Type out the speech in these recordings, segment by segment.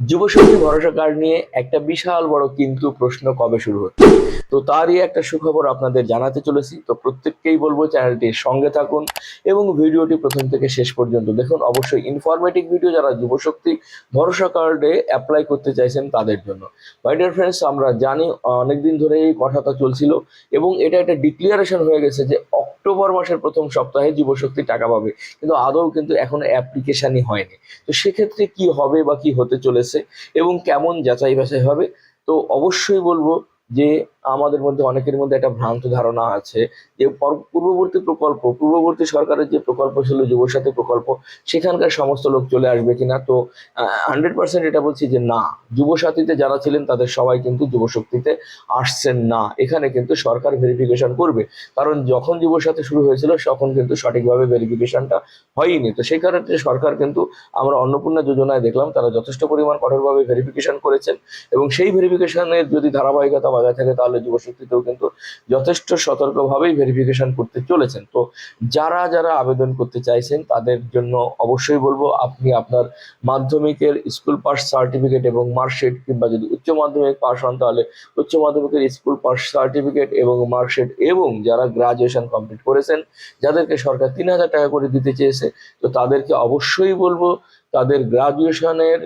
যুবশক্তি ভরসা কার্ড নিয়ে একটা বিশাল বড় কিন্তু প্রশ্ন কবে শুরু হচ্ছে। তো তারই একটা সুখবর আপনাদের জানাতে চলেছি। তো প্রত্যেককেই বলবো চ্যানেলটির সঙ্গে থাকুন এবং ভিডিওটি প্রথম থেকে শেষ পর্যন্ত দেখুন। অবশ্যই ইনফরমেটিভ ভিডিও যারা যুবশক্তি ভরসা কার্ডে অ্যাপ্লাই করতে চাইছেন তাদের জন্য। মাই ডিয়ার ফ্রেন্ডস, আমরা জানি অনেকদিন ধরে এই কথাটা চলছিল এবং এটা একটা ডিক্লিয়ারেশন হয়ে গেছে যে অক্টোবর মাসের প্রথম সপ্তাহে যুবশক্তি টাকা পাবে, কিন্তু আদৌ কিন্তু এখনো অ্যাপ্লিকেশনই হয়নি। তো সেক্ষেত্রে কি হবে বা কি হতে চলেছে এবং কেমন যাচাই বাছাই হবে, তো অবশ্যই বলবো যে আমাদের মধ্যে অনেকের মধ্যে একটা ভ্রান্ত ধারণা আছে যে পূর্ববর্তী সরকারের যে প্রকল্প ছিল যুবসাথী প্রকল্প, সেখানকার সমস্ত লোক চলে আসবে কিনা। তো 100% এটা বলছি যে না, যুবসাথীতে যারা ছিলেন তাদের সবাই কিন্তু যুবশক্তিতে আসছেন না। এখানে কিন্তু সরকার ভেরিফিকেশন করবে, কারণ যখন যুবসাথী শুরু হয়েছিল তখন কিন্তু সঠিকভাবে ভেরিফিকেশনটা হয়নি। তো সেই কারণে সরকার কিন্তু, আমরা অন্নপূর্ণা যোজনায় দেখলাম তারা যথেষ্ট পরিমাণ কঠোরভাবে ভেরিফিকেশন করেছেন এবং সেই ভেরিফিকেশনের যদি ধারাবাহিকতা বজায় থাকে তাহলে যুবশক্তিতেও কিন্তু যথেষ্ট সতর্কভাবেই ভেরিফিকেশন করতে চলেছেন। তো যারা যারা আবেদন করতে চাইছেন তাদের জন্য অবশ্যই বলবো, আপনি আপনার মাধ্যমিকের স্কুল পাস সার্টিফিকেট এবং মার্কশিট, কিংবা যদি উচ্চ মাধ্যমিক পাস হন তাহলে উচ্চ মাধ্যমিকের স্কুল পাস সার্টিফিকেট এবং মার্কশিট, এবং যারা গ্রাজুয়েশন কমপ্লিট করেছেন যাদেরকে সরকার 3,000 টাকা করে দিতে চেয়েছে, তো তাদেরকে অবশ্যই বলবো তাদের গ্রাজুয়েশনের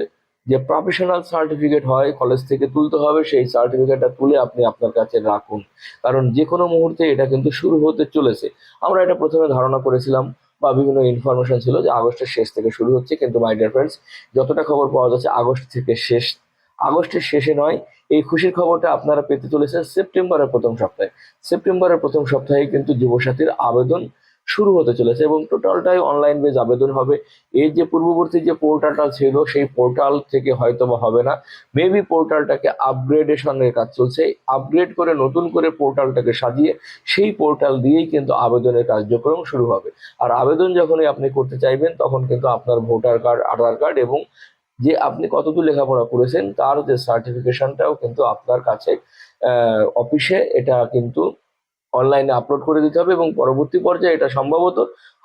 যে প্রফেশনাল সার্টিফিকেট হয় কলেজ থেকে তুলতে হবে, সেই সার্টিফিকেটটা তুলে আপনি আপনার কাছে রাখুন, কারণ যে কোনো মুহূর্তে এটা কিন্তু শুরু হতে চলেছে। আমরা এটা প্রথমে ধারণা করেছিলাম বা বিভিন্ন ইনফরমেশন ছিল যে আগস্টের শেষ থেকে শুরু হচ্ছে, কিন্তু মাই ডিয়ার ফ্রেন্ডস, যতটা খবর পাওয়া যাচ্ছে আগস্ট থেকে শেষ, আগস্টের শেষে নয়। এই খুশির খবরটা আপনারা পেতে চলেছেন সেপ্টেম্বরের প্রথম সপ্তাহে। সেপ্টেম্বরের প্রথম সপ্তাহে কিন্তু যুবসাথীর আবেদন শুরু হতে চলেছে এবং টোটালটাই অনলাইন বেজ আবেদন হবে। এর যে পূর্ববর্তী যে পোর্টালটা ছিল সেই পোর্টাল থেকে হয়তো বা হবে না, মেবি পোর্টালটাকে আপগ্রেডেশনের কাজ চলছে, আপগ্রেড করে নতুন করে পোর্টালটাকে সাজিয়ে সেই পোর্টাল দিয়েই কিন্তু আবেদনের কার্যক্রম শুরু হবে। আর আবেদন যখনই আপনি করতে চাইবেন তখন কিন্তু আপনার ভোটার কার্ড, আধার কার্ড এবং যে আপনি কতদূর লেখাপড়া করেছেন তার যে সার্টিফিকেশনটাও কিন্তু আপনার কাছে অফিসে এটা কিন্তু অনলাইনে আপলোড করে দিতে হবে এবং পরবর্তী পর্যায়ে এটা সম্ভবত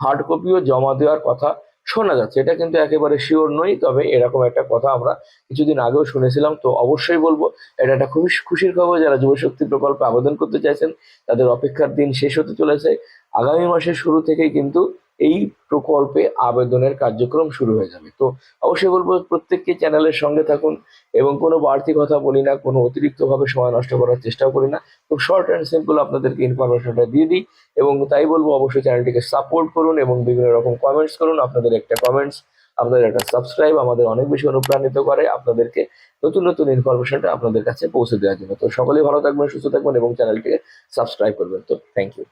হার্ড কপিও জমা দেওয়ার কথা শোনা যাচ্ছে। এটা কিন্তু একেবারে শিওর নই, তবে এরকম একটা কথা আমরা কিছুদিন আগেও শুনেছিলাম। তো অবশ্যই বলবো এটা একটা খুবই খুশির খবর। যারা যুবশক্তি প্রকল্পে আবেদন করতে চাইছেন তাদের অপেক্ষার দিন শেষ হতে চলেছে। আগামী মাসের শুরু থেকেই কিন্তু এই প্রকল্পে আবেদনের কার্যক্রম শুরু হয়ে যাবে। তো অবশ্যই বলবো প্রত্যেককে চ্যানেলের সঙ্গে থাকুন এবং কোনো বাড়তি কথা বলি না, কোনো অতিরিক্তভাবে সময় নষ্ট করার চেষ্টাও করি না। খুব শর্ট অ্যান্ড সিম্পল আপনাদেরকে ইনফরমেশনটা দিয়ে দিই এবং তাই বলবো অবশ্যই চ্যানেলটিকে সাপোর্ট করুন এবং বিভিন্ন রকম কমেন্টস করুন। আপনাদের একটা কমেন্টস, আপনাদের একটা সাবস্ক্রাইব আমাদের অনেক বেশি অনুপ্রাণিত করে আপনাদেরকে নতুন নতুন ইনফরমেশনটা আপনাদের কাছে পৌঁছে দেওয়ার জন্য। তো সকলেই ভালো থাকবেন, সুস্থ থাকবেন এবং চ্যানেলটিকে সাবস্ক্রাইব করবেন। তো থ্যাংক ইউ।